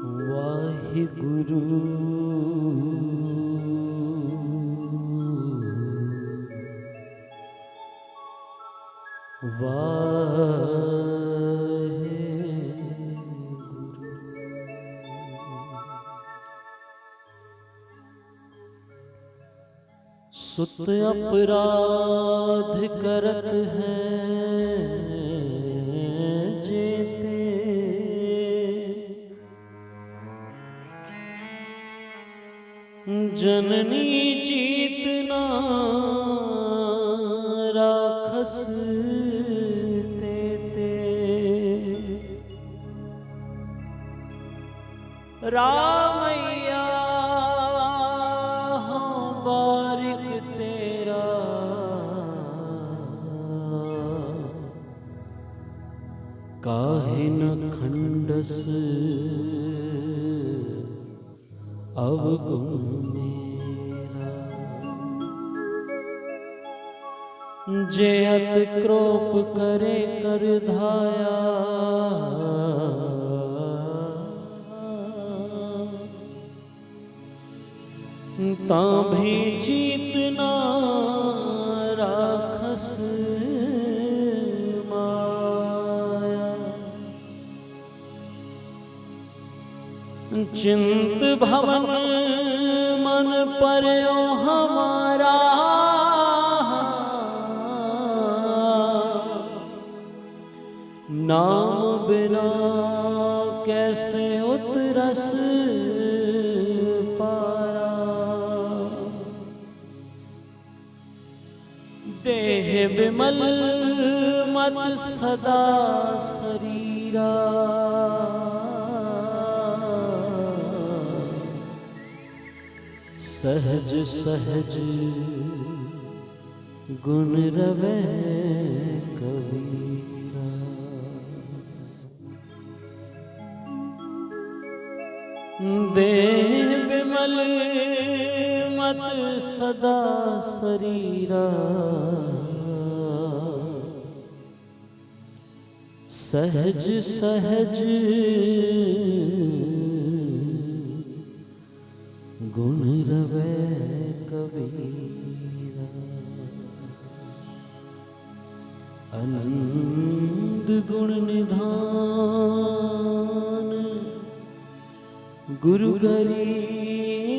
वाहिगुरु सुत अपराध करत हैं जेते, जननी जीतना राखस तेते। रामैया बारिक तेरा, काहे न खंडस अवगुण मेरा। जे अत क्रोप करे कर धाया, तां भी जीतना राखस माया। चिंत भवन मन पर्यो हमारा, नाम बिना कैसे उतरस पारा। देह विमल मत सदा शरीरा, सहज सहज गुण रवे कबीरा। देह विमल मत सदा शरीरा, सहज सहज गुण रवे कबीरा। आनंद गुण निधान गुरु गरीब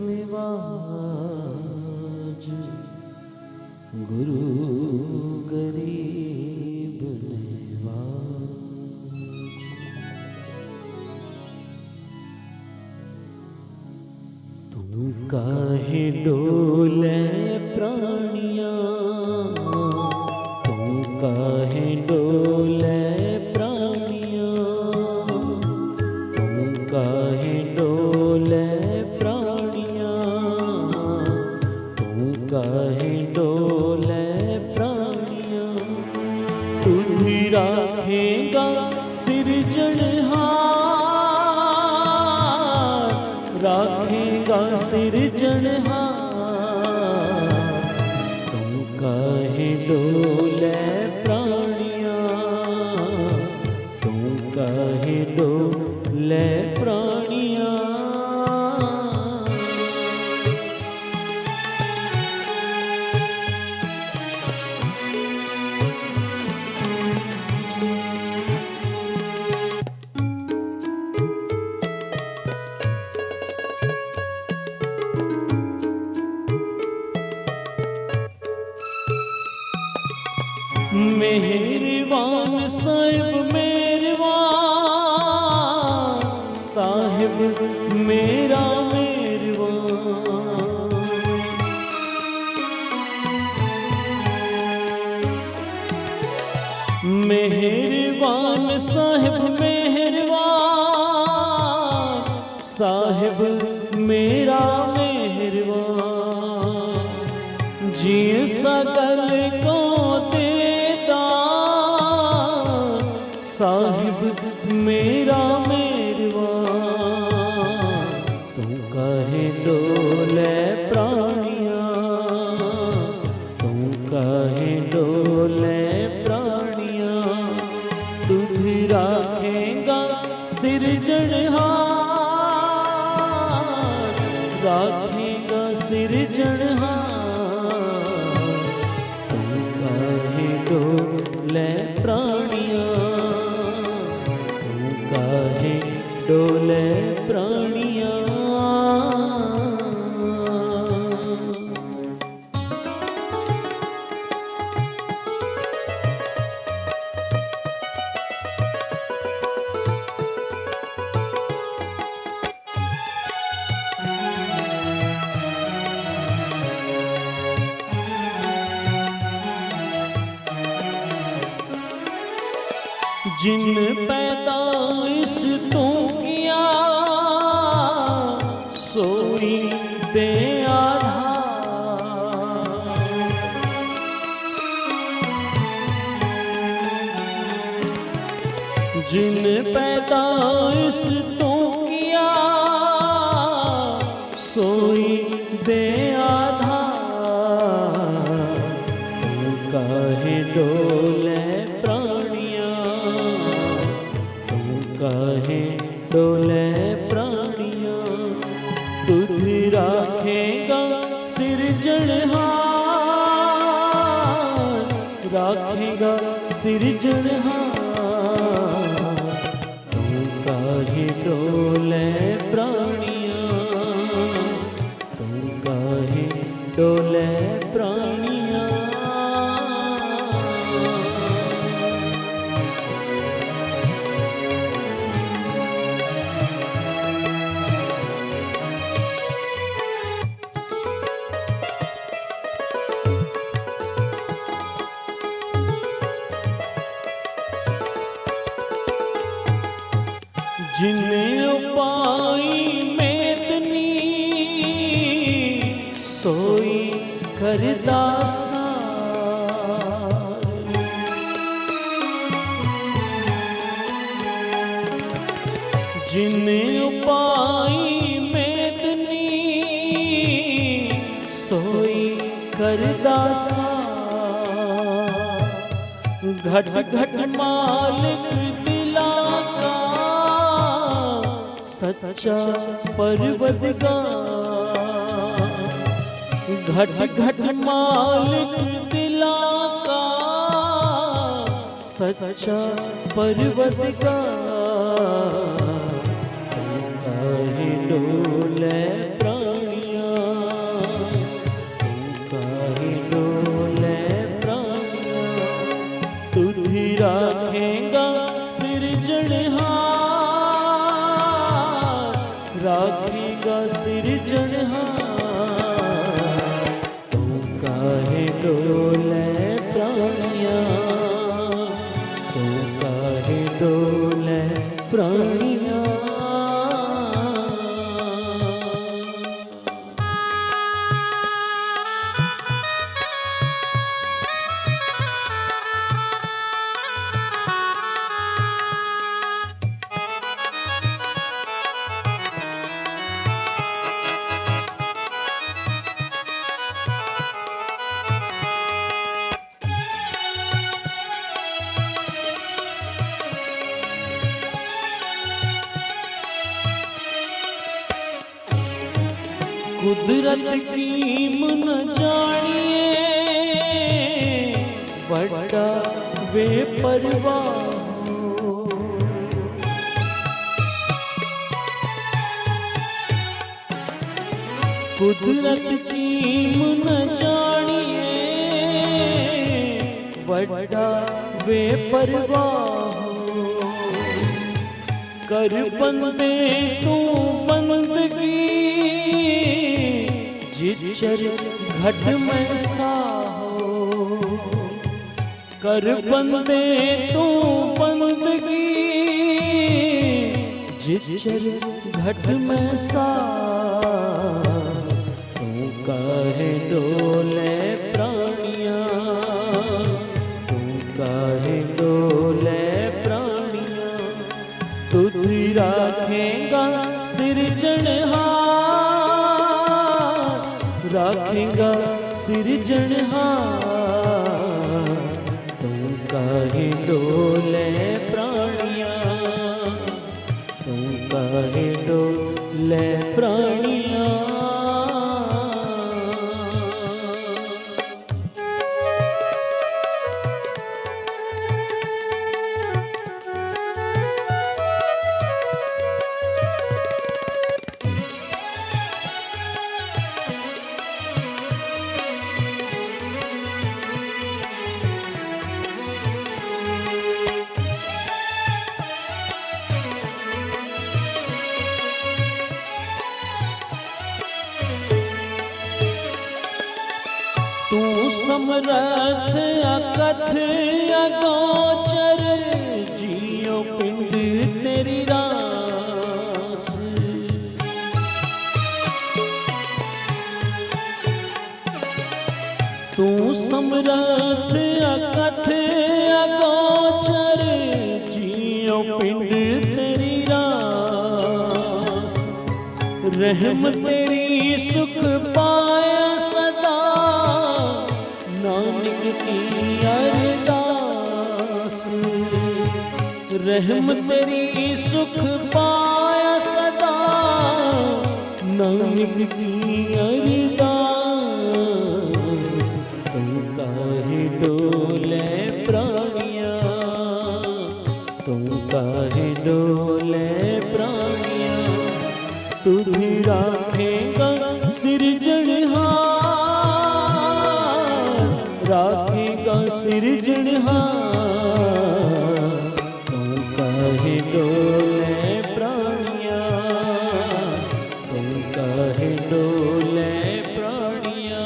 निवाज, गुरु गरीब निवाज। तुम काहे डोले प्राणिया, तुम काहे डोले प्राणिया, तुम काहे डोले प्राणिया, तुम काहे डोले प्राणिया। तुझी राखेगा सिरजनहार, राखेगा सिरजनहार। तुम काहे डोले प्राणिया, तुम काहे डोले प्राणिया। मेहरबान साहिब मेहरबान, साहिब मेरा मेहरबान। मेहरबान साहिब मेहरबान, साहिब मेरा मेहरबान। जिए सकल को साहिब मेरा मेहरबान। तुम काहे डोले प्राणिया, तुम काहे डोले प्राणिया। तुझ राखेगा सिरजनहार, राखेगा सिरजनहार। तू काहे डोले प्राणिया, तू काहे डोले प्राणिया। जिन पैदाइश तू किया सोई दे आधार। जिन पैदाइश तू किया सोई दे आधार। तू काहे डोले प्राणिया, काहे डोले प्राणिया। तुझ राखेगा सिरजनहार, राखेगा सिरजनहार। तू काहे डोले प्राणिया, तू काहे डोले प्राणिया। जिने उपाई मेदनी सोई करदा सार। जिने उपाई मेदनी सोई करदा सार। घट घट मालिक दिला का सच्चा परवदगार। घट घट मालिक दिला का सच्चा परवदगार। तू काहे डोले प्राणिया, तू काहे डोले प्राणिया। तुझ राखेगा सिरजनहार, राखेगा सिरजनहार। तू काहे डोले प्राणिया, तू काहे डोले प्राणिया। कुदरत की मन जानिए बड़ा वे परवाह। कुदरत की मन जानिए बड़ा वे परवाह। कर बंदे तू बंदगी जिचर घट में साहो। कर बंदे तू बंदगी जिचर घट में साहो। तू काहे डोले प्राणिया, तू काहे डोले प्राणिया। तुझ राखेगा सिरजनहार, राखेगा सिरजनहार। तू काहे डोले प्राणिया, समरथ अकथ अगोचर, जियो पिंड तेरी रास। रहम तेरी सुख पाए सदा, नानक की अरदास। रहम तेरी सुख पाए सदा, नानक की अरदास। तू काहे डोले प्राणिया, तू काहे डोले प्राणिया। तुझी राखेगा सिरजनहार, राखेगा सिरजनहार। तू काहे डोले प्राणिया, तू काहे डोले प्राणिया,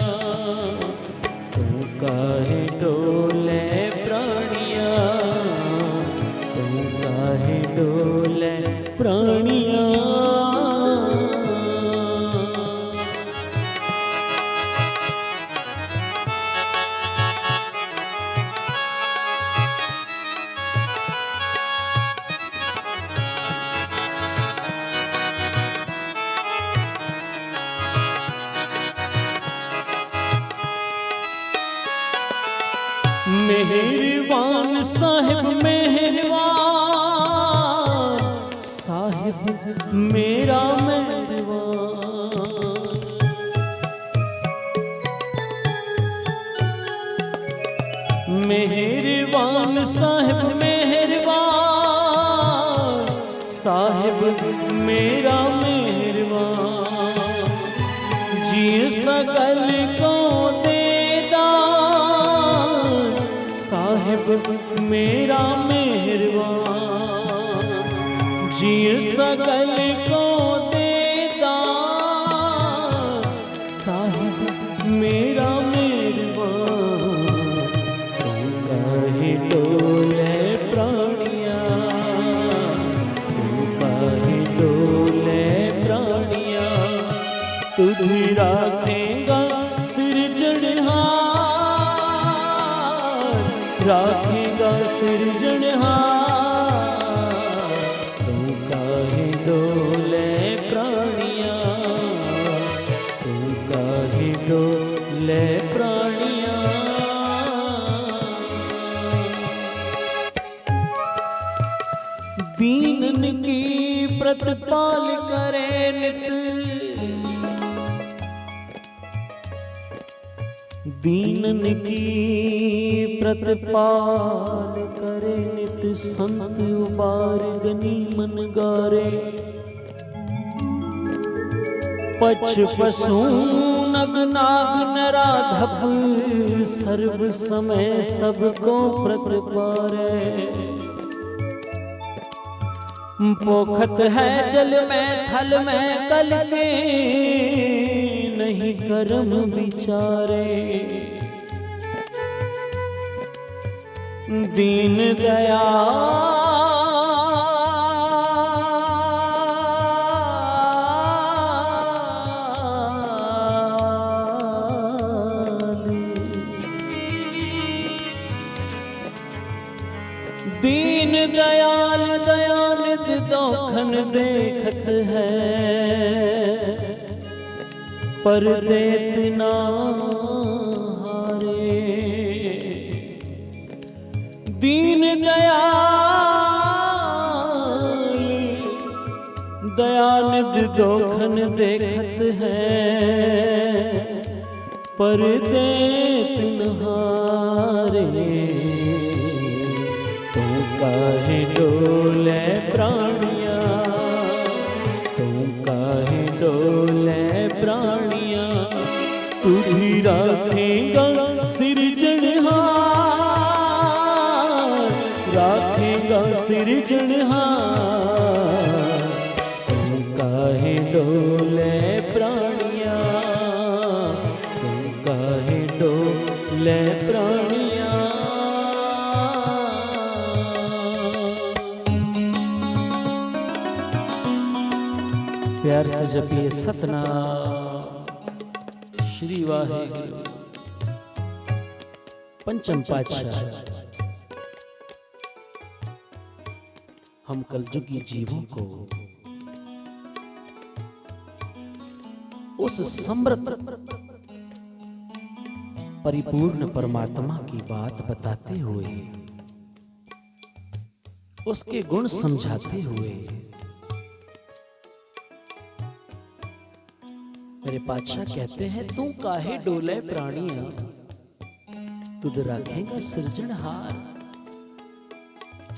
तू काहे डोले प्राणिया, तू काहे डोले प्राणिया। मेहरबान साहिब मेहरबान, साहिब मेरा मेहरबान। मेहरबान साहिब मेहरबान, साहिब मेरा मेहरबान। जिय सकल को साहिब मेरा मेहरबान। जिय सकल को देता, साहिब मेरा मेहरबान। तू काहे डोले प्राणिया, तू काहे डोले प्राणिया। तुझी राखेगा सिरजनहार, राखेगा सिरजनहार। तू काहे डोले प्राणिया, तू काहे डोले प्राणिया। दीनन की प्रतिपाल करे नित, दीनन की प्रतिपाल करे नित। संत उबार गनी मन गारे, पछ पशु नग नाग नराधप। सर्व समय सबको प्रतिपारे, पोखत है जल में थल में कल के। नहीं करम विचारे, दीन दयाल, दीन दयाल दयानिध दोखन देखत है। पर देत ना हारे, दीन दयाल दयानिध दोखन देखत है। पर देत न हारे, तू काहे डोले प्राणिया, तू काहे डोले प्राणिया। तुझी राखेगा सिरजनहार, राखेगा सिरजनहार। तू काहे डोले प्राणिया, तू काहे डोले प्राणिया। प्यार से जपिए सतनाम श्री वाहेगुरु। पंचम पातशाह हम कलयुगी जीवों को उस समृद्ध परिपूर्ण परमात्मा की बात बताते हुए, उसके गुण समझाते हुए मेरे पातशाह कहते हैं, तू काहे डोले प्राणिया, तुध रखेगा सृजनहार।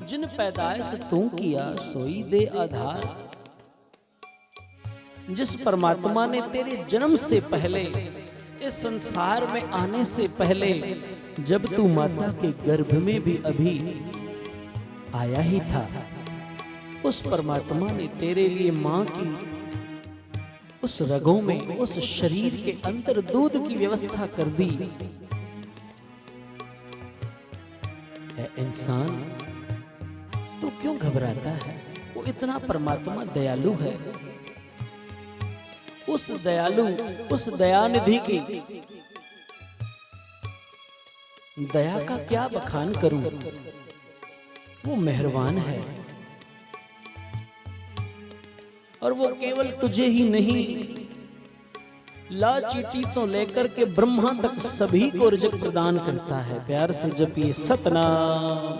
जिन पैदाइश तू किया सोई दे आधार। जिस परमात्मा ने तेरे जन्म से पहले, इस संसार में आने से पहले, जब तू माता के गर्भ में भी अभी आया ही था, उस परमात्मा ने तेरे लिए मां की उस रगों में, उस शरीर के अंदर दूध की व्यवस्था कर दी। ऐ इंसान, तू क्यों घबराता है? वो इतना परमात्मा दयालु है। उस दयालु, उस दयानिधि की दया का क्या बखान करूं? वो मेहरबान है और वो केवल तुझे ही नहीं, ला चीटी तो लेकर के ब्रह्मा तक सभी को रिज़्क़ प्रदान करता है। प्यार से जपिए सतनाम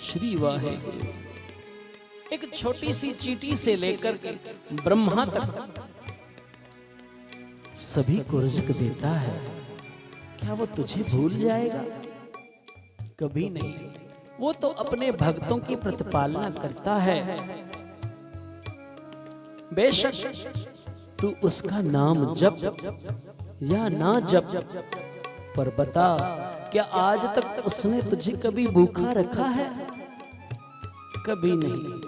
श्री वाहेगुरु। एक छोटी सी चीटी से लेकर के ब्रह्मा तक सभी को रिज़्क़ देता है। क्या वो तुझे भूल जाएगा? कभी नहीं। वो तो अपने भक्तों की प्रतिपालना करता है। बेशक तू उसका नाम जप या ना जप, पर बता, क्या आज तक उसने तुझे कभी भूखा रखा है? कभी नहीं।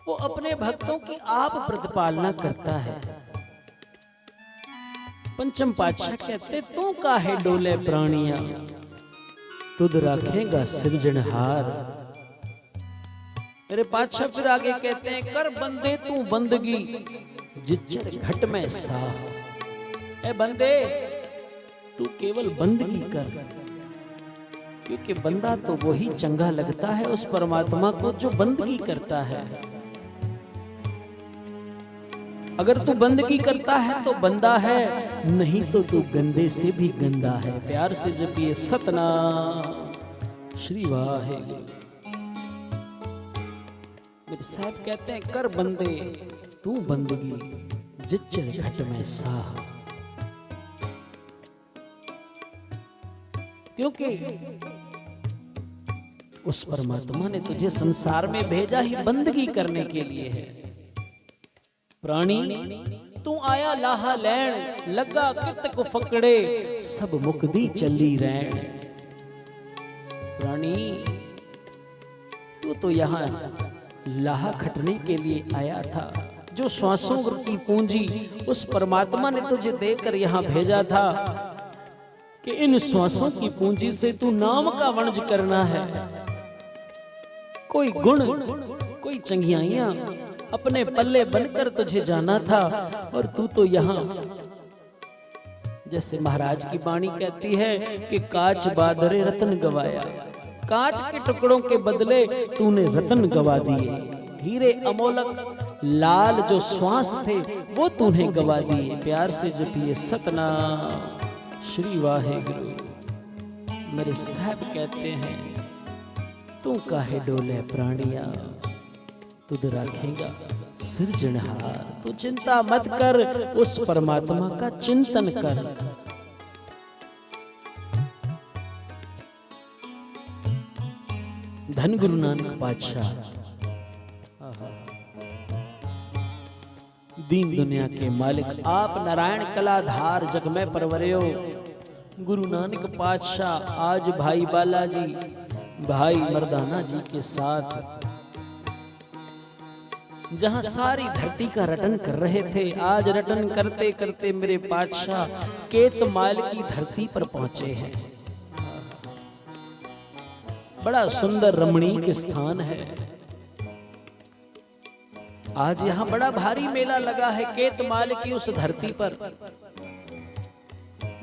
वो अपने भक्तों की आप प्रतिपालना करता है। पंचम पातशाह कहते, तू काहे डोले प्राणिया, तुध रखेगा सृजनहार। मेरे पातशाह फिर आगे कहते हैं, कर बंदे तू बंदगी, जिज्जर घट में साह। ए बंदे, तू केवल बंदगी कर, क्योंकि बंदा तो वही चंगा लगता है उस परमात्मा को जो बंदगी करता है। अगर तू बंदगी करता है तो बंदा है, नहीं तो तू गंदे से भी गंदा है। प्यार से जपिए सतनाम श्री वाहेगुरु। मेरे साहब कहते हैं, कर बंदे तू बंदगी, जिज्जर घट में साह। क्योंकि उस परमात्मा ने तुझे संसार में भेजा ही बंदगी करने के लिए है। प्राणी, तू आया लाहा लैण, लगा कित को फकड़े, सब मुकदी चली रैण। प्राणी, तू तो यहाँ लाहा खटने के लिए आया था। जो श्वासों की पूंजी उस परमात्मा ने तुझे देकर यहाँ भेजा था कि इन श्वासों की पूंजी से तू नाम का वणज करना है। कोई गुण, कोई चंगियाइयां अपने पल्ले बनकर तुझे जाना था, और तू तो यहाँ, जैसे महाराज की वाणी कहती है कि कांच बादरे रतन गवाया। कांच के टुकड़ों के बदले तूने रतन गवा दिए। हीरे अमोलक लाल जो श्वास थे वो तूने गवा दिए। प्यार से जपिए सतनाम श्री वाहेगुरु। मेरे साहब कहते हैं, तू काहे डोले प्राणिया, तुध रखेगा सृजनहार। तू चिंता मत कर, उस परमात्मा का चिंतन कर। धन गुरु नानक पातशाह दीन दुनिया के मालिक आप नारायण कलाधार जग में परवरियो। गुरु नानक पातशाह आज भाई बालाजी, भाई मर्दाना जी के साथ जहां सारी धरती का रटन कर रहे थे, आज रटन करते करते मेरे पातशाह केतमाल की धरती पर पहुंचे हैं। बड़ा सुंदर रमणीक स्थान है। आज यहाँ बड़ा भारी मेला लगा है केतमाल की उस धरती पर।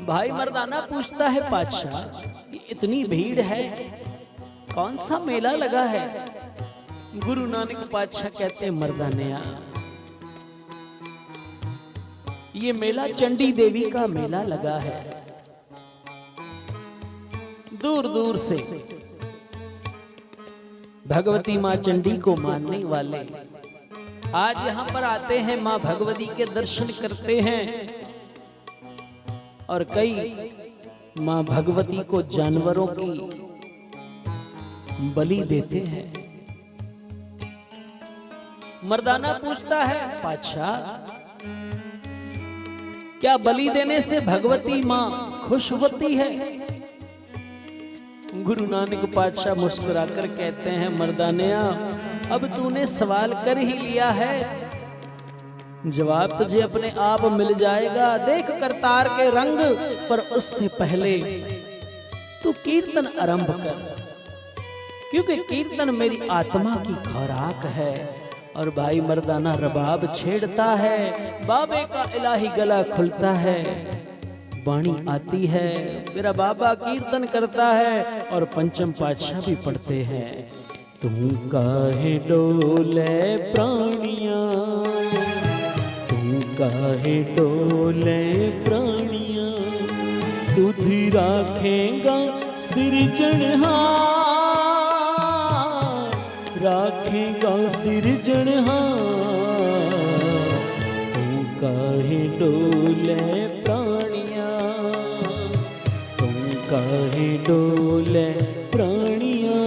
भाई मर्दाना पूछता है, पातशाह इतनी भीड़ है, कौन सा मेला लगा है? गुरु नानक पातशाह कहते हैं, मर्दानिया ये मेला चंडी देवी का मेला लगा है। दूर दूर से भगवती माँ चंडी को मानने वाले आज यहाँ पर आते हैं, माँ भगवती के दर्शन करते हैं और कई माँ भगवती को जानवरों की बलि देते हैं। मर्दाना पूछता है, पातशाह क्या बलि देने से भगवती माँ खुश होती है? गुरु नानक पातशाह मुस्कुराकर कहते हैं, मर्दानिया अब तूने सवाल कर ही लिया है, जवाब तुझे अपने आप मिल जाएगा। देख करतार के रंग, पर उससे पहले तू कीर्तन आरंभ कर, क्योंकि कीर्तन मेरी आत्मा की खुराक है। और भाई मर्दाना रबाब छेड़ता है, बाबे का इलाही गला खुलता है, वाणी आती है, मेरा बाबा कीर्तन करता है और पंचम पातशाह भी पढ़ते हैं। तुम काहे डोले प्राणिया, तुम काहे डोले प्राणिया, तुझी राखेगा सिरजनहार, राखेगा सिरजनहार। तुम काहे डोले प्राणिया, तुम काहे डोले प्राणिया।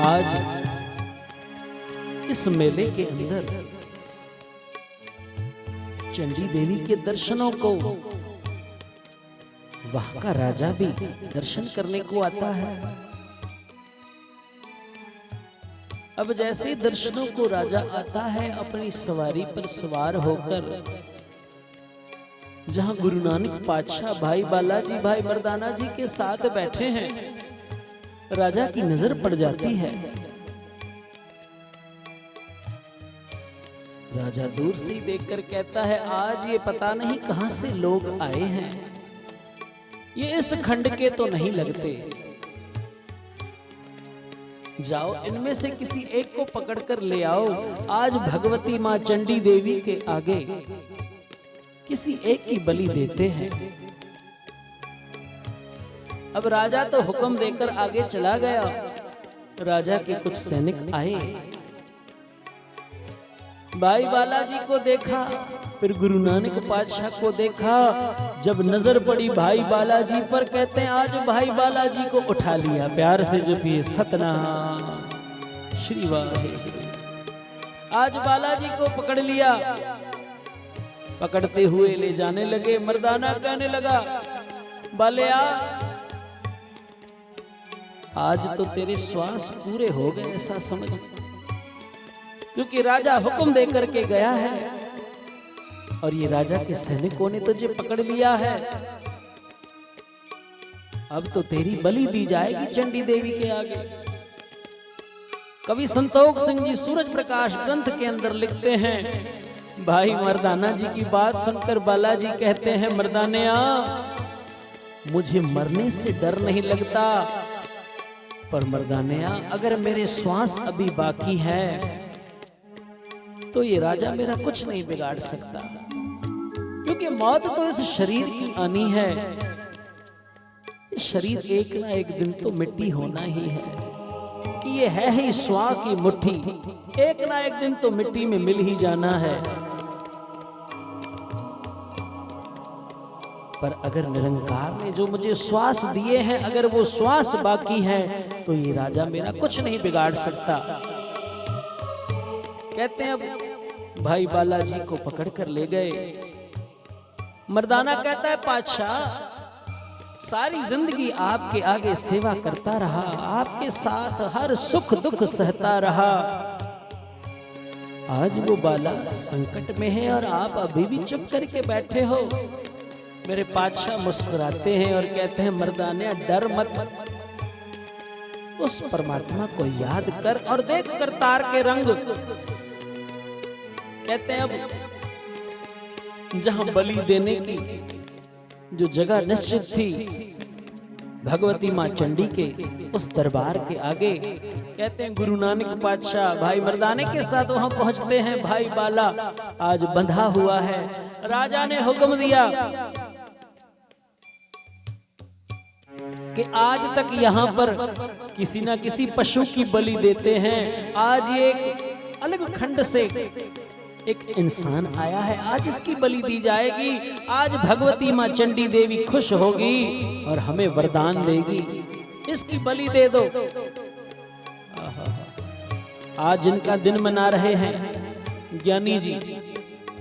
आज इस मेले के अंदर चंडी देवी के दर्शनों को वहां का राजा भी दर्शन करने को आता है। अब जैसे दर्शनों को राजा आता है, अपनी सवारी पर सवार होकर जहां गुरु नानक पातशाह भाई बालाजी भाई मर्दाना जी के साथ बैठे हैं, राजा की नजर पड़ जाती है। राजा दूर से ही देखकर कहता है, आज ये पता नहीं कहां से लोग आए हैं, ये इस खंड के तो नहीं लगते। जाओ इनमें से किसी एक को पकड़कर ले आओ, आज भगवती मां चंडी देवी के आगे किसी एक की बलि देते हैं। अब राजा तो हुक्म देकर आगे चला गया। राजा के कुछ सैनिक आए, भाई बालाजी को देखा, फिर गुरु नानक पातशाह को देखा। जब नजर पड़ी भाई बालाजी पर, कहते हैं आज भाई बालाजी को उठा लिया, प्यार से जपिए सतनाम श्री वाहेगुरु। आज बालाजी को पकड़ लिया, पकड़ते हुए ले जाने लगे। मर्दाना कहने लगा, बालिया आज तो तेरे श्वास पूरे हो गए, ऐसा समझ, क्योंकि राजा हुक्म देकर के गया है और ये राजा के सैनिकों ने तुझे पकड़ लिया है। अब तो तेरी बलि दी जाएगी चंडी देवी के आगे। कवि संतोख सिंह जी सूरज प्रकाश ग्रंथ के अंदर लिखते हैं, भाई मर्दाना जी की बात सुनकर बालाजी कहते हैं, मर्दानिया मुझे मरने से डर नहीं लगता, पर मर्दानिया अगर मेरे श्वास अभी बाकी है तो ये राजा मेरा कुछ नहीं बिगाड़ सकता, क्योंकि मौत तो इस शरीर की आनी है। इस शरीर एक ना एक दिन तो मिट्टी होना ही है, कि ये है ही श्वास की मुट्ठी, एक ना एक दिन तो मिट्टी में मिल ही जाना है। पर अगर निरंकार ने जो मुझे श्वास दिए हैं, अगर वो श्वास बाकी है तो ये राजा मेरा कुछ नहीं बिगाड़ सकता। कहते हैं अब भाई बालाजी को पकड़कर ले गए। मर्दाना कहता है, पातशाह सारी जिंदगी आपके आगे सेवा करता रहा, आपके साथ हर सुख दुख सहता रहा। आज वो बाला संकट में है और आप अभी भी चुप करके बैठे हो। मेरे पातशाह मुस्कुराते हैं और कहते हैं, मर्दानिया डर मत, उस परमात्मा को याद कर और देख करतार के रंग। कहते हैं अब जहां बलि देने की जो जगह निश्चित थी भगवती मां चंडी के उस दरबार के आगे, कहते हैं गुरु नानक पातशाह भाई मर्दाने के साथ वहां पहुंचते हैं। भाई बाला आज बंधा हुआ है। राजा ने हुक्म दिया कि आज तक यहाँ पर किसी ना किसी पशु की बलि देते हैं, आज ये एक अलग खंड से एक इंसान आया है, आज इसकी बलि दी जाएगी। आज भगवती मां चंडी देवी खुश होगी और हमें वरदान देगी, इसकी बलि दे दो। आज जिनका दिन मना रहे हैं ज्ञानी जी,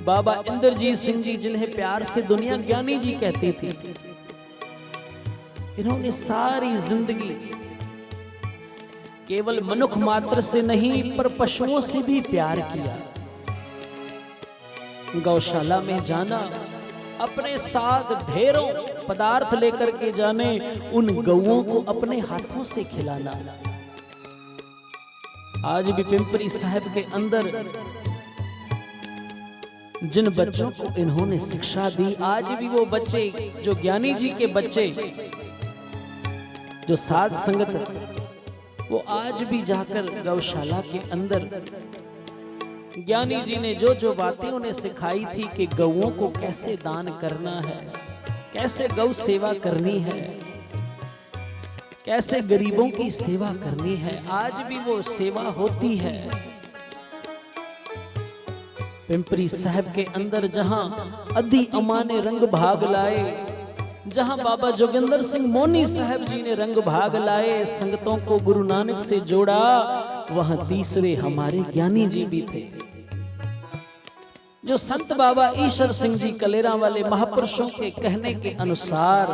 बाबा इंद्रजीत सिंह जी, जिन्हें प्यार से दुनिया ज्ञानी जी कहती थी, इन्होंने सारी जिंदगी केवल मनुष्य मात्र से नहीं पर पशुओं से भी प्यार किया। गौशाला में जाना, अपने साथ ढेरों पदार्थ लेकर के जाने, उन गौओं को अपने हाथों से खिलाना। आज भी पिंपरी साहिब के अंदर जिन बच्चों को इन्होंने शिक्षा दी, आज भी वो बच्चे जो ज्ञानी जी के बच्चे जो साध संगत, वो आज भी जाकर गौशाला के अंदर ज्ञानी जी ने जो जो बातें उन्हें सिखाई थी कि गौओं को कैसे दान करना है, कैसे गौ सेवा करनी है, कैसे गरीबों की सेवा करनी है, आज भी वो सेवा होती है। पिंपरी साहिब के अंदर जहां अधी अमा ने रंग भाग लाए, जहां बाबा जोगिंदर सिंह मोनी साहब जी ने रंग भाग लाए, संगतों को गुरु नानक से जोड़ा, वहां तीसरे हमारे ज्ञानी जी भी थे। जो संत बाबा ईश्वर सिंह जी कलेरा वाले महापुरुषों के कहने के अनुसार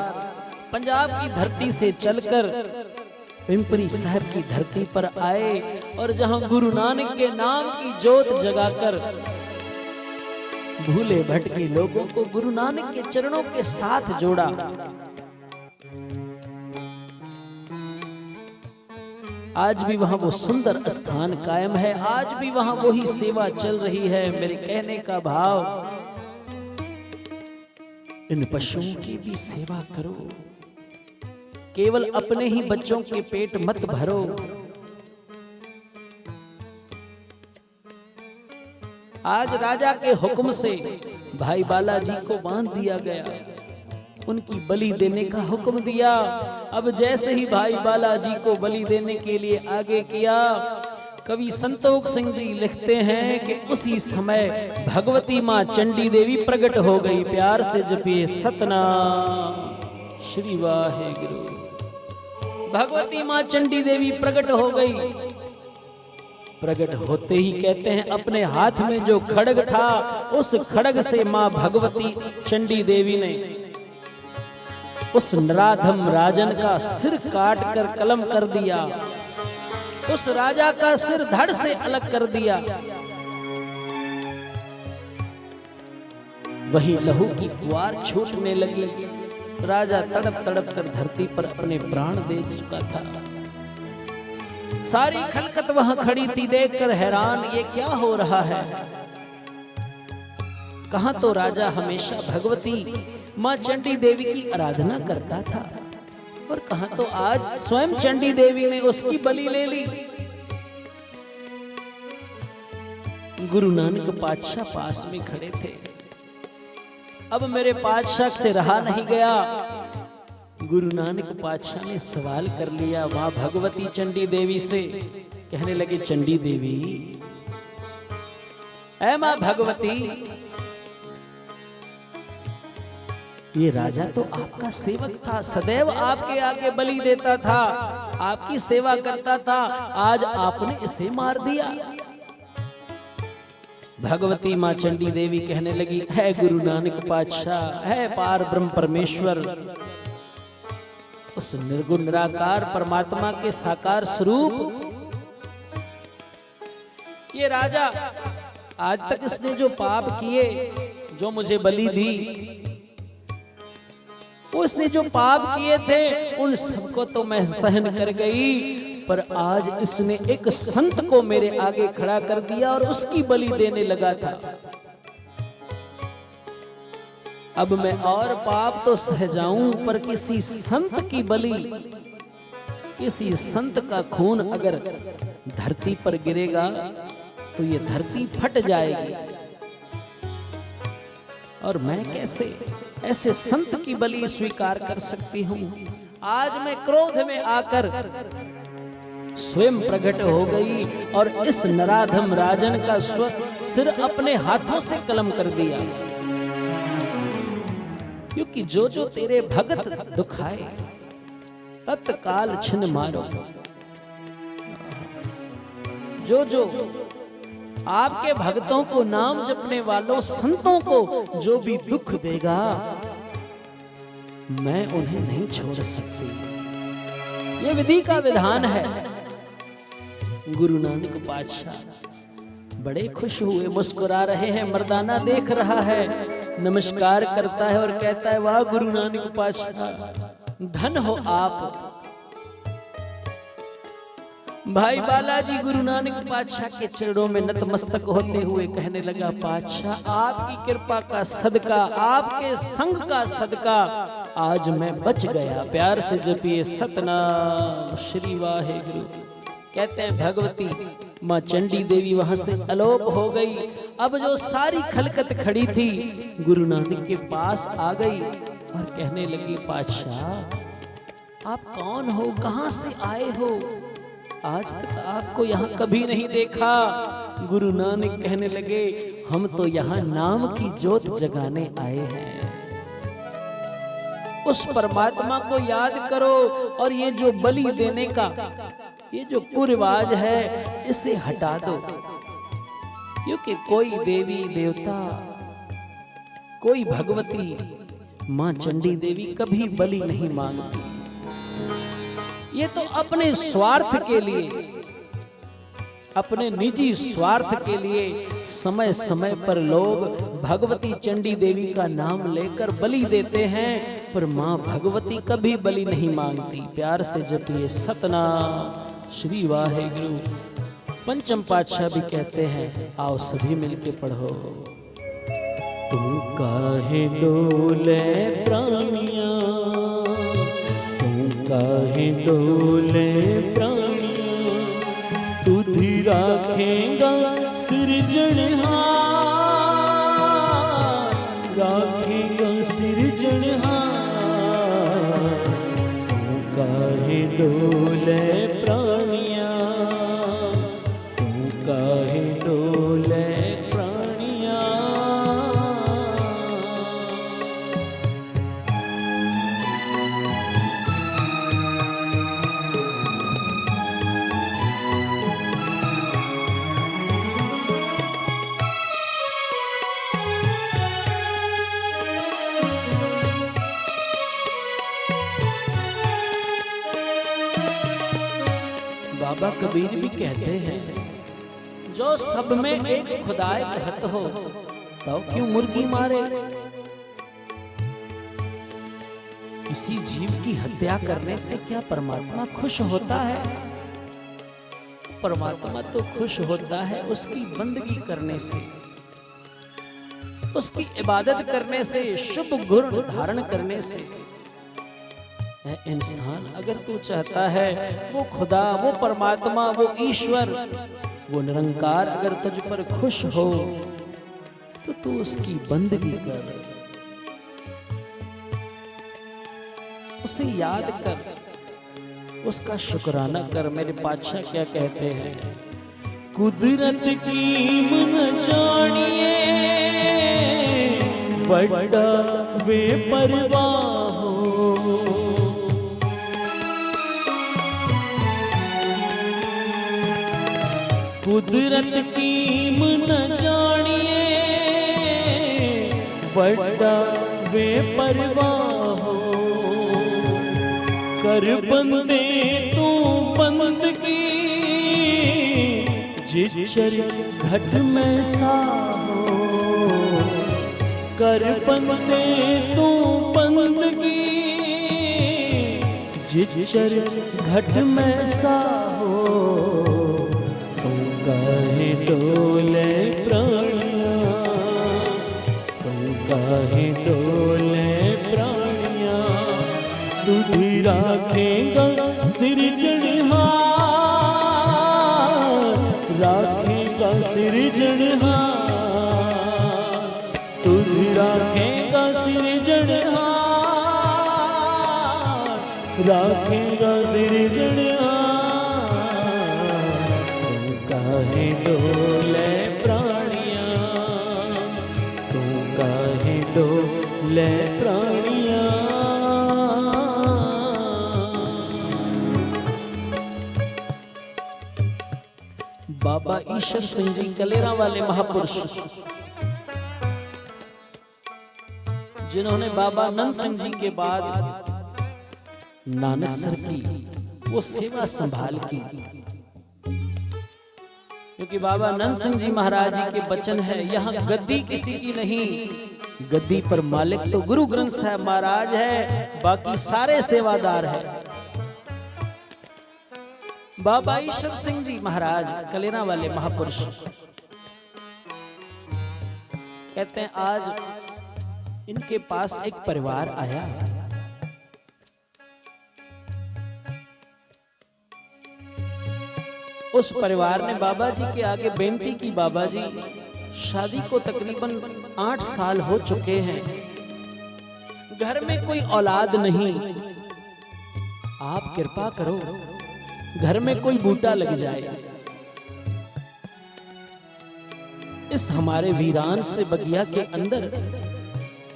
पंजाब की धरती से चलकर पिंपरी साहिब की धरती पर आए और जहां गुरु नानक के नाम की जोत जगाकर भूले भटके लोगों को गुरु नानक के चरणों के साथ जोड़ा। आज भी वहां वो सुंदर स्थान कायम है, आज भी वहां वही सेवा चल रही है। मेरे कहने का भाव, इन पशुओं की भी सेवा करो, केवल अपने ही बच्चों के पेट मत भरो। आज राजा के हुक्म से भाई बालाजी को बांध दिया गया, उनकी बलि देने का हुक्म दिया। अब जैसे ही भाई बालाजी को बलि देने के लिए आगे किया, कवि संतोख सिंह जी लिखते हैं कि उसी समय भगवती मां चंडी देवी प्रकट हो गई। प्यार से जपिए सतनाम श्री वाहेगुरु। भगवती मां चंडी देवी प्रकट हो गई। प्रकट होते ही कहते हैं अपने हाथ में जो खड्ग था, उस खड्ग से मां भगवती चंडी देवी ने उस नराधम राजन का सिर काट कर कलम कर दिया, उस राजा का सिर धड़ से अलग कर दिया। वही लहू की फुहार छूटने लगी। राजा तड़प तड़प कर धरती पर अपने प्राण दे चुका था। सारी खलकत वहां खड़ी थी, देखकर हैरान, ये क्या हो रहा है। कहां तो राजा हमेशा भगवती मां चंडी देवी की आराधना करता था और कहां तो आज स्वयं चंडी देवी ने उसकी बलि ले ली। गुरु नानक पातशाह पास में खड़े थे। अब मेरे पातशाह से रहा नहीं गया। गुरु नानक पातशाह ने सवाल कर लिया वहां भगवती चंडी देवी से। कहने लगे, चंडी देवी, ऐ मां भगवती, ये राजा तो आपका सेवक था, सदैव आपके आगे बलि देता था, आपकी सेवा करता था, आज आपने इसे मार दिया। भगवती मां चंडी देवी कहने लगी, है गुरु नानक पातशाह, है पार ब्रह्म परमेश्वर, उस निर्गुण निराकार परमात्मा के साकार स्वरूप। ये राजा आज तक इसने जो पाप किए, जो मुझे बलि दी, उसने जो पाप किए थे उन सबको तो मैं सहन कर गई, पर आज इसने एक संत को मेरे आगे खड़ा कर दिया और उसकी बलि देने लगा था। अब मैं और पाप तो सह जाऊं, पर किसी संत की बलि, किसी संत का खून अगर धरती पर गिरेगा तो ये धरती फट जाएगी। और मैं कैसे ऐसे संत की बलि स्वीकार कर सकती हूं? आज मैं क्रोध में आकर स्वयं प्रकट हो गई और इस नराधम राजन का सिर अपने हाथों से कलम कर दिया। क्योंकि जो जो तेरे भगत दुखाए तत्काल छिन मारो। जो जो आपके भक्तों को, नाम जपने वालों संतों को जो भी दुख देगा, मैं उन्हें नहीं छोड़ सकती। ये विधि का विधान है। गुरु नानक पातशाह बड़े खुश हुए, मुस्कुरा रहे हैं, मर्दाना देख रहा है, नमस्कार करता है और कहता है, वाह गुरु नानक पातशाह, धन हो आप। भाई बालाजी गुरु नानक पातशाह के चरणों में नतमस्तक होते हुए कहने लगा, पातशाह आपकी कृपा का सदका, आपके संग का सदका आज मैं बच गया। प्यार से जपिए सतनाम श्री वाहेगुरु। कहते हैं भगवती माँ चंडी देवी वहां से अलोप हो गई। अब जो सारी खलकत खड़ी थी गुरु नानक के पास आ गई और कहने लगी, पातशाह आप कौन हो, कहां से आए हो? आज तक आपको यहाँ कभी नहीं देखा। गुरु नानक कहने लगे, हम तो यहाँ नाम की ज्योत जगाने आए हैं। उस परमात्मा को याद करो और ये जो बलि देने का ये जो कुरिवाज है इसे हटा दो। क्योंकि कोई देवी देवता, कोई भगवती मां चंडी देवी कभी बलि नहीं मांगती। ये तो अपने स्वार्थ के लिए, अपने निजी स्वार्थ के लिए समय समय पर लोग भगवती चंडी देवी का नाम लेकर बलि देते हैं, पर मां भगवती कभी बलि नहीं मांगती। प्यार से जपिए सतनाम श्री वाहेगुरु। पंचम पातशाह भी कहते हैं, आओ सभी मिलके पढ़ो। तुम काहे डोले प्राणिया, तुम काहे डोले प्राणिया, तुझी राखेगा सिरजनहार, राखेगा सिरजनहार। तुम काहे डोले प्राणिया, तुम काहे डोले प्राणिया। बाबा कबीर भी कहते हैं, जो सब में एक खुदाए कहत हो, तो क्यों मुर्गी मारे। किसी जीव की हत्या करने से क्या परमात्मा खुश होता है? परमात्मा तो खुश होता है उसकी बंदगी करने से, उसकी इबादत करने से, शुभ गुण धारण करने से। इंसान अगर तू चाहता है वो खुदा, वो परमात्मा, वो ईश्वर, वो निरंकार अगर तुझ पर खुश हो तो तू उसकी बंदगी कर, उसे याद कर, उसका शुक्राना कर। मेरे पातशाह क्या कहते हैं, कुदरत की मन जानिए बड़ा वे परवाह हो, कुदरत की मन जानिए बड़ा वे परवाह हो। कर बंदे तू बंदगी जिचर घट में सा हो, कर बंदे तू बंदगी जिचर घट में सा हो, तू काहे डोले प्राणिया, तू काहे डोले प्राणिया, तुझी राखेगा सिरजनहार, राखेगा सिरजनहार, तुझी राखेगा सिरजनहार, राखेगा सिरजनहार, तू काहे डोले प्राणिया, तू काहे डोले प्राणिया। बाबा ईश्वर सिंह जी कलेरा वाले महापुरुष, जिन्होंने बाबा नंद सिंह जी के बाद नानक सर की वो सेवा संभाल की, क्योंकि बाबा नंद सिंह जी महाराज जी के वचन है, यहाँ गद्दी किसी की नहीं, गद्दी पर मालिक तो गुरु ग्रंथ साहब महाराज है, बाकी सारे सेवादार है। बाबा ईश्वर सिंह जी महाराज कलेरा वाले महापुरुष कहते हैं, आज इनके पास एक परिवार आया, उस परिवार ने बाबा जी के आगे बेनती की, बाबा जी शादी को तकरीबन 8 साल हो चुके हैं, घर में कोई औलाद नहीं, आप कृपा करो घर में कोई बूटा लग जाए, इस हमारे वीरान से बगिया के अंदर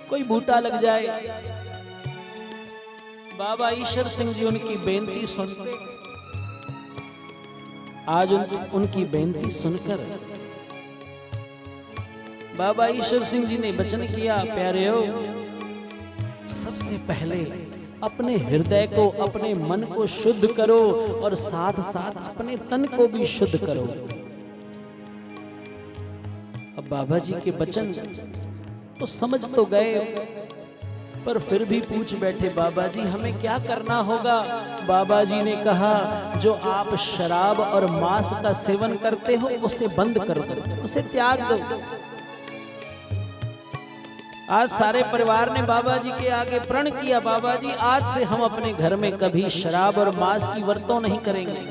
कोई बूटा लग जाए। बाबा ईश्वर सिंह जी उनकी बेनती सुनते, आज उनकी बेनती सुनकर बाबा ईश्वर सिंह जी ने वचन किया, प्यारे हो, सबसे पहले अपने हृदय को, अपने मन को शुद्ध करो और साथ साथ अपने तन को भी शुद्ध करो। अब बाबा जी के वचन तो समझ तो गए, पर फिर भी पूछ बैठे, बाबा जी हमें क्या करना होगा? बाबा जी ने कहा, जो आप शराब और मांस का सेवन करते हो उसे बंद कर दो, उसे त्याग दो। आज सारे परिवार ने बाबा जी के आगे प्रण किया, बाबा जी आज से हम अपने घर में कभी शराब और मांस की वर्तों नहीं करेंगे।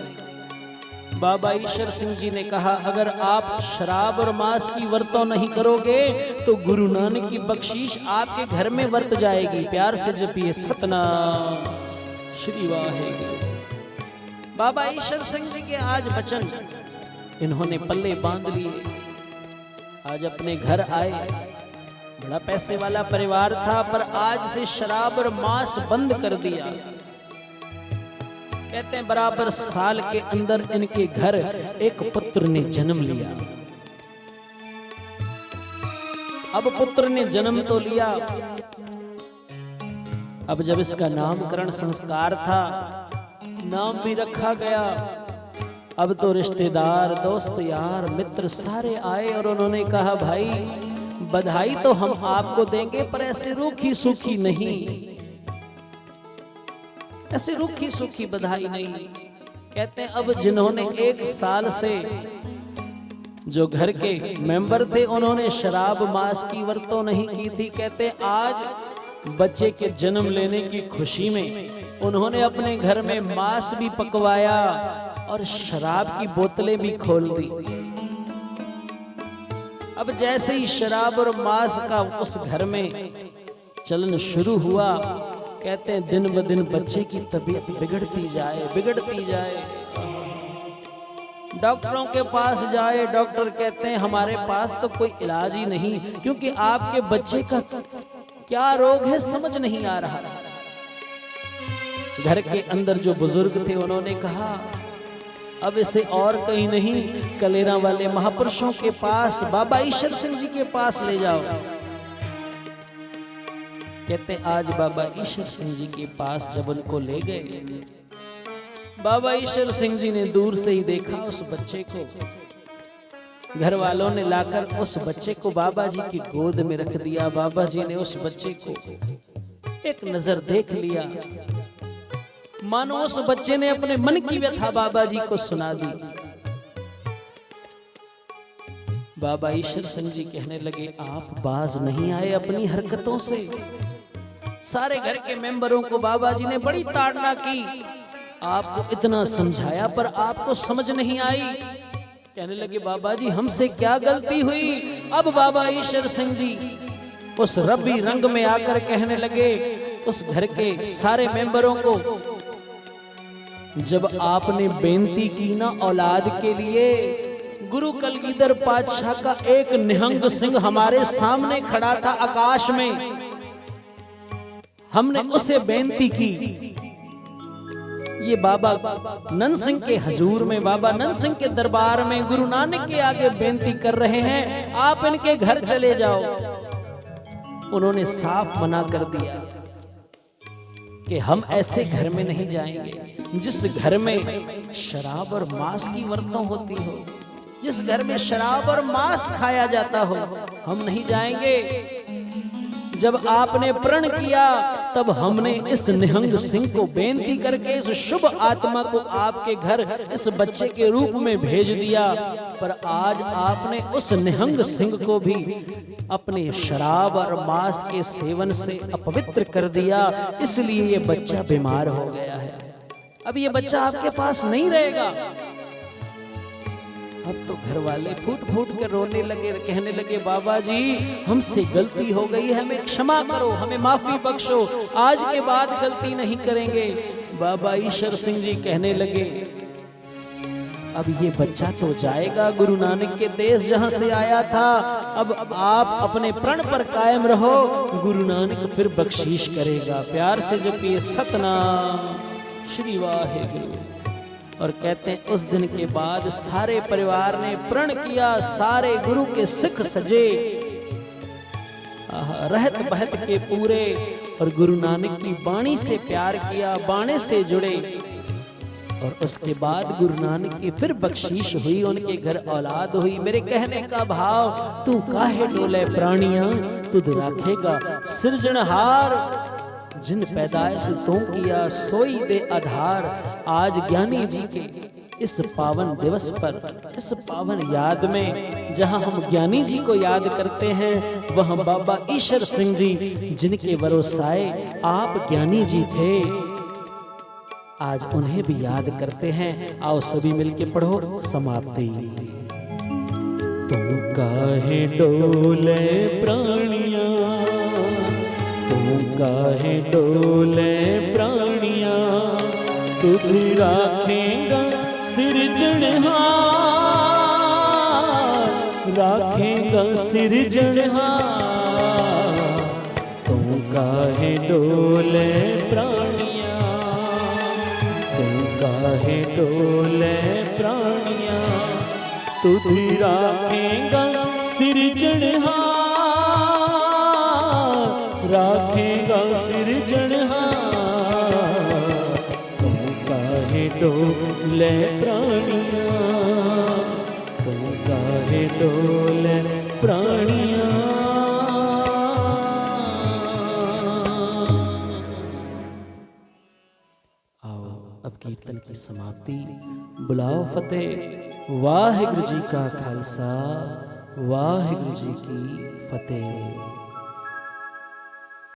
बाबा ईश्वर सिंह जी ने कहा, अगर आप शराब और मांस की वर्तों नहीं करोगे तो गुरु नानक की बख्शीश आपके घर में वर्त जाएगी। प्यार से जपिए सतनाम श्री वाहेगुरु। बाबा ईश्वर सिंह जी के आज वचन इन्होंने पल्ले बांध लिए, आज अपने घर आए। बड़ा पैसे वाला परिवार था, पर आज से शराब और मांस बंद कर दिया। कहते हैं बराबर साल के अंदर इनके घर एक पुत्र ने जन्म लिया। अब पुत्र ने जन्म तो लिया, अब जब इसका नामकरण संस्कार था, नाम भी रखा गया। अब तो रिश्तेदार, दोस्त, यार, मित्र सारे आए और उन्होंने कहा, भाई बधाई तो हम आपको देंगे, पर ऐसे रूखी सूखी नहीं, ऐसे रूखी सूखी बधाई नहीं। कहते हैं अब जिन्होंने 1 साल से जो घर के मेंबर थे उन्होंने शराब मांस की वर्तों नहीं की थी, कहते आज बच्चे के जन्म लेने की खुशी में उन्होंने अपने घर में मांस भी पकवाया और शराब की बोतलें भी खोल दी। अब जैसे ही शराब और मांस का उस घर में चलन शुरू हुआ, कहते हैं दिन ब दिन बच्चे की तबीयत बिगड़ती जाए। डॉक्टरों के पास जाए, डॉक्टर कहते हैं हमारे पास तो कोई इलाज ही नहीं, क्योंकि आपके बच्चे का क्या रोग है समझ नहीं आ रहा। घर के अंदर जो बुजुर्ग थे उन्होंने कहा, अब इसे और कहीं नहीं, कलेरा वाले महापुरुषों के पास, बाबा ईश्वर सिंह जी के पास ले जाओ। कहते आज बाबा ईश्वर सिंह जी के पास जब उनको ले गए, बाबा ईश्वर सिंह जी ने दूर से ही देखा उस बच्चे को। घर वालों ने लाकर उस बच्चे को बाबा जी की गोद में रख दिया। बाबा जी ने उस बच्चे को एक नजर देख लिया, मानो उस बच्चे ने अपने मन की व्यथा बाबा जी को सुना दी। बाबा ईश्वर सिंह जी कहने लगे, आप बाज नहीं आए अपनी हरकतों से। सारे घर के मेंबरों को बाबा जी ने बड़ी ताड़ना की, आपको इतना समझाया पर आपको समझ नहीं आई। कहने लगे, बाबा जी हमसे क्या गलती हुई। अब बाबा ईश्वर सिंह जी उस रब्बी रंग में आकर कहने लगे उस घर के सारे मेंबरों को, जब आपने बेनती की ना औलाद के लिए, गुरु कलगीधर पातशाह का एक निहंग सिंह हमारे सामने खड़ा था आकाश में, हमने उसे बेनती की। ये बाबा नंद सिंह के हजूर में, बाबा नंद सिंह के दरबार में गुरु नानक के आगे बेनती कर रहे हैं, आप इनके घर चले जाओ। उन्होंने साफ मना कर दिया कि हम ऐसे घर में नहीं जाएंगे जिस घर में शराब और मांस की वर्तों होती हो, जिस घर में शराब और मांस खाया जाता हो, हम नहीं जाएंगे। जब आपने प्रण किया तब हमने इस निहंग सिंह को बेनती करके इस शुभ आत्मा को आपके घर इस बच्चे के रूप में भेज दिया, पर आज आपने उस निहंग सिंह को भी अपने शराब और मांस के सेवन से अपवित्र कर दिया, इसलिए ये बच्चा बीमार हो गया है। अब ये बच्चा आपके पास नहीं रहेगा। अब तो घर वाले फूट फूट कर रोने लगे, कहने लगे, बाबा जी हमसे गलती हो गई है, हमें क्षमा करो, हमें माफी बख्शो, आज के बाद गलती नहीं करेंगे। बाबा ईश्वर सिंह जी कहने लगे, अब ये बच्चा तो जाएगा गुरु नानक के देश जहां से आया था, अब आप अपने प्रण पर कायम रहो, गुरु नानक फिर बख्शीश करेगा। प्यार से जपिए सतनाम श्री वाहेगुरु। और कहते हैं उस दिन के बाद सारे परिवार ने प्रण किया, सारे गुरु के सिख सजे, रहत बहत के पूरे, और गुरु नानक की बाणी से प्यार किया, बाणे से जुड़े। और उसके बाद गुरु नानक की फिर बख्शीश हुई, उनके घर औलाद हुई। मेरे कहने का भाव, तू काहे डोले प्राणियां, तुध राखेगा सिरजनहार, जिन पैदाइश तू किया सोई दे आधार। आज ज्ञानी जी के इस पावन दिवस पर, इस पावन याद में, जहां हम ज्ञानी जी को याद करते हैं, वह बाबा ईश्वर सिंह जी जिनके वरोसाए आप ज्ञानी जी थे, आज उन्हें भी याद करते हैं। आओ सभी मिलके पढ़ो समाप्ति। तू काहे डोले प्राणिया, तू काहे डोले प्राणिया, तुझ राखेगा सिरजनहार, राखेगा सिरजनहार। तू काहे डोले प्राणिया, तू काहे डोले प्राणिया, तुझ राखेगा सिरजनहार, राखेगा सिरजनहार। तुम काहे डोले प्राणिया, तुम काहे डोले प्राणिया। आओ अब कीर्तन की समाप्ति। बुलाओ फतेह। वाहिगुरु जी का खालसा, वाहिगुरु जी की फतेह।